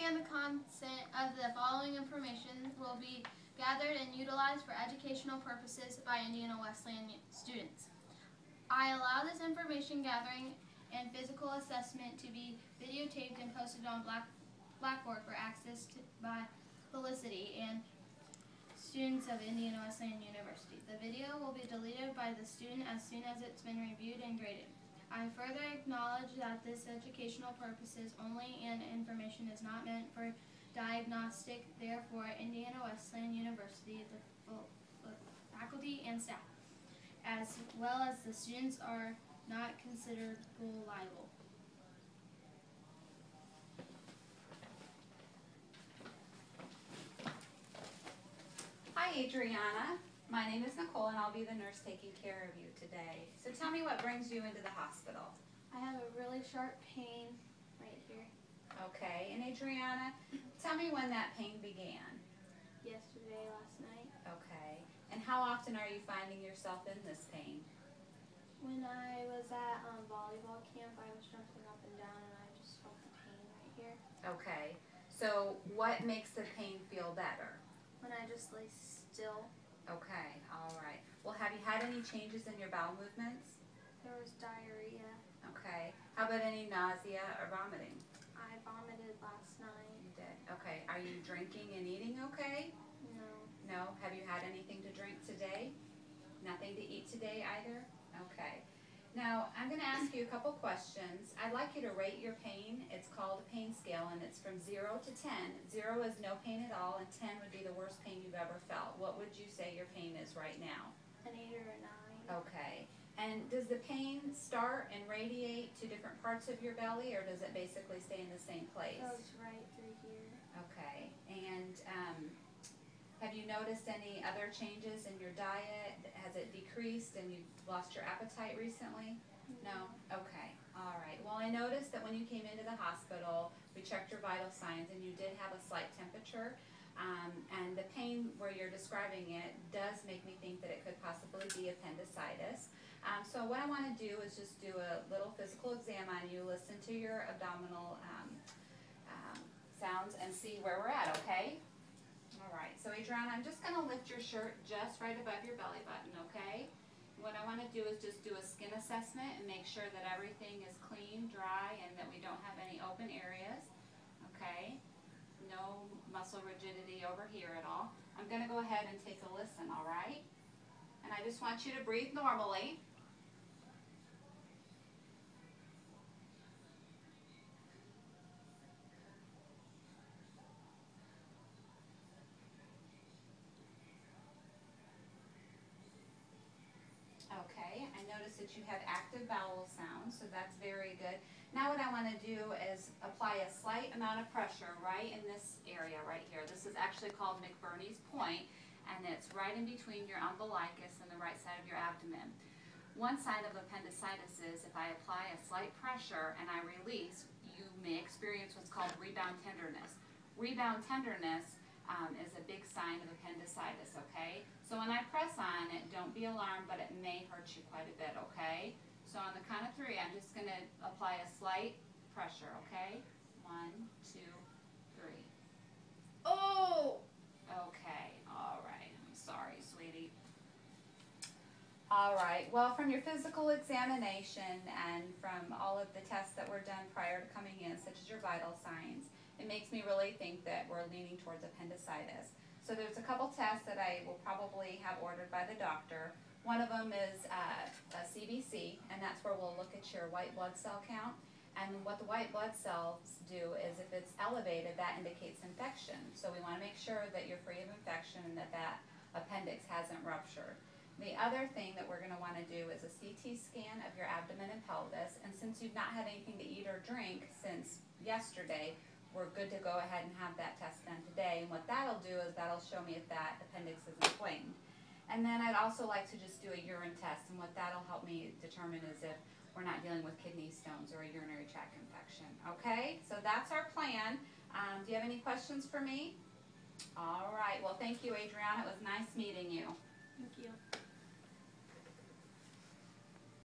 understand the content of the following information will be gathered and utilized for educational purposes by Indiana Wesleyan students. I allow this information gathering and physical assessment to be videotaped and posted on Blackboard for access by Felicity and students of Indiana Wesleyan University. The video will be deleted by the student as soon as it's been reviewed and graded. I further acknowledge that this educational purposes only and information is not meant for diagnostic. Therefore, Indiana Wesleyan University, the faculty and staff, as well as the students, are not considered liable. Hi Adriana, my name is Nicole and I'll be the nurse taking care of you today. So tell me what brings you into the hospital. I have a really sharp pain right here. Okay, and Adriana, tell me when that pain began. Yesterday, last night. Okay, and how often are you finding yourself in this pain? When I was at volleyball camp, I was jumping up and down and I just felt the pain right here. Okay, so what makes the pain feel better? When I just lay still. Okay, all right. Well, have you had any changes in your bowel movements? There was diarrhea. Okay. How about any nausea or vomiting? I vomited last night. You did. Okay. Are you drinking and eating okay? No. No? Have you had anything to drink today? Nothing to eat today either? Okay. Now, I'm going to ask you a couple questions. I'd like you to rate your pain. It's called a pain scale, and it's from 0 to 10. 0 is no pain at all, and 10 would be the worst pain you've ever felt. What would you say your pain is right now? An 8 or a 9. Okay. And does the pain start and radiate to different parts of your belly, or does it basically stay in the same place? It goes right through here. Okay. And have you noticed any other changes in your diet? Has it decreased and you've lost your appetite recently? No? Okay. All right. Well, I noticed that when you came into the hospital, we checked your vital signs and you did have a slight temperature. And the pain where you're describing it does make me think that it could possibly be appendicitis. So what I want to do is just do a little physical exam on you, listen to your abdominal sounds, and see where we're at, okay? All right, so Adriana, I'm just going to lift your shirt just right above your belly button, okay? What I want to do is just do a skin assessment and make sure that everything is clean, dry, and that we don't have any open areas, okay? No muscle rigidity over here at all. I'm going to go ahead and take a listen, all right? And I just want you to breathe normally. Okay, I notice that you have active bowel sounds, so that's very good. Now what I want to do is apply a slight amount of pressure right in this area right here. This is actually called McBurney's point, and it's right in between your umbilicus and the right side of your abdomen. One sign of appendicitis is if I apply a slight pressure and I release, you may experience what's called rebound tenderness. Rebound tenderness is a big sign of appendicitis, okay? So when I press on it, don't be alarmed, but it may hurt you quite a bit, okay? So on the count of 3, I'm just going to apply a slight pressure, okay? 1, 2, 3. Oh! Okay, all right. I'm sorry, sweetie. All right, well, from your physical examination and from all of the tests that were done prior to coming in, such as your vital signs, it makes me really think that we're leaning towards appendicitis. So there's a couple tests that I will probably have ordered by the doctor. One of them is a CBC, and that's where we'll look at your white blood cell count. And what the white blood cells do is if it's elevated, that indicates infection. So we want to make sure that you're free of infection and that that appendix hasn't ruptured. The other thing that we're going to want to do is a CT scan of your abdomen and pelvis. And since you've not had anything to eat or drink since yesterday, we're good to go ahead and have that test done today. And what that'll do is that'll show me if that appendix is inflamed. And then I'd also like to just do a urine test, and what that'll help me determine is if we're not dealing with kidney stones or a urinary tract infection. Okay, so that's our plan. Do you have any questions for me? All right, well, thank you, Adriana. It was nice meeting you. Thank you.